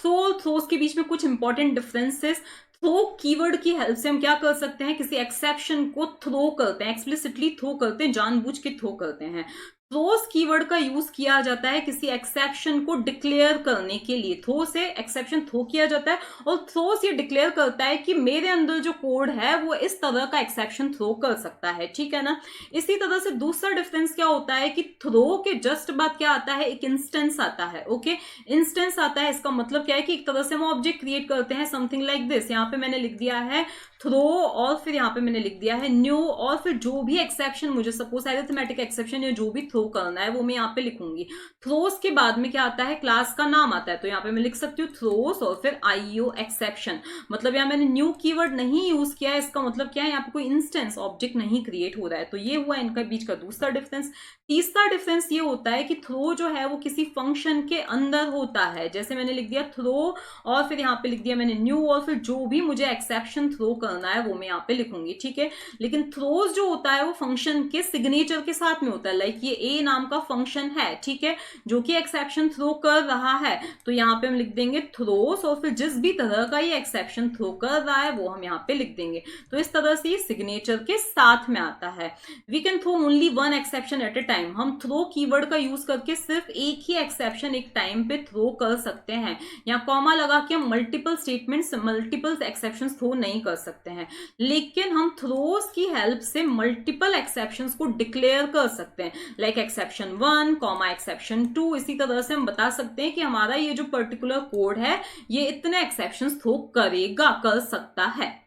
Throw और throws के बीच में कुछ इंपॉर्टेंट डिफरेंसेस। थ्रो कीवर्ड की हेल्प से हम क्या कर सकते हैं, किसी एक्सेप्शन को थ्रो करते हैं, एक्सप्लिसिटली थ्रो करते हैं, जानबूझ के थ्रो करते हैं। थ्रोस कीवर्ड का यूज किया जाता है किसी एक्सेप्शन को डिक्लेयर करने के लिए। थ्रो से एक्सेप्शन थ्रो किया जाता है और थ्रोस ये डिक्लेयर करता है कि मेरे अंदर जो कोड है वो इस तरह का एक्सेप्शन थ्रो कर सकता है, ठीक है ना। इसी तरह से दूसरा डिफरेंस क्या होता है कि थ्रो के जस्ट बाद क्या आता है, एक इंस्टेंस आता है। ओके, इंस्टेंस आता है, इसका मतलब क्या है कि एक तरह से हम ऑब्जेक्ट क्रिएट करते हैं, समथिंग लाइक दिस। यहाँ पे मैंने लिख दिया है थ्रो और फिर यहाँ पे मैंने लिख दिया है न्यू और फिर जो भी एक्सेप्शन मुझे सपोज अरिथमेटिक एक्सेप्शन या जो भी थ्रो करना है वो मैं यहाँ पे लिखूंगी। थ्रोस के बाद में क्या आता है, क्लास का नाम आता है, तो यहाँ पे मैं लिख सकती हूँ थ्रोस और फिर आईओ एक्सेप्शन। मतलब यहाँ मैंने न्यू कीवर्ड नहीं यूज किया है, इसका मतलब क्या है, यहाँ पे कोई इंस्टेंस ऑब्जेक्ट नहीं क्रिएट हो रहा है। तो ये हुआ इनका बीच का दूसरा डिफरेंस। तीसरा डिफरेंस ये होता है कि थ्रो जो है वो किसी फंक्शन के अंदर होता है। जैसे मैंने लिख दिया थ्रो और फिर यहाँ पे लिख दिया मैंने न्यू और फिर जो भी मुझे एक्सेप्शन थ्रो करना है वो मैं यहाँ पे लिखूंगी, ठीक है। लेकिन थ्रोज जो होता है वो फंक्शन के सिग्नेचर के साथ में होता है। लाइक ये ए नाम का फंक्शन है, ठीक है, जो कि एक्सेप्शन थ्रो कर रहा है, तो यहाँ पे हम लिख देंगे थ्रोस और फिर जिस भी तरह का ये एक्सेप्शन थ्रो कर रहा है वो हम यहाँ पे लिख देंगे। तो इस तरह से ये सिग्नेचर के साथ में आता है। We can throw only one exception at a time. हम थ्रो कीवर्ड का यूज करके सिर्फ एक ही एक्सेप्शन एक टाइम पे थ्रो कर सकते हैं। यहाँ कॉमा लगा के हम multiple statements, multiple exceptions throw नहीं कर सकते हैं। लेकिन हम थ्रोस की हेल्प से मल्टीपल एक्सेप्शंस को डिक्लेयर कर सकते हैं, लाइक एक्सेप्शन 1 कॉमा एक्सेप्शन 2। इसी तरह से हम बता सकते हैं कि हमारा ये जो पर्टिकुलर कोड है ये इतने एक्सेप्शंस थ्रो करेगा, कर सकता है।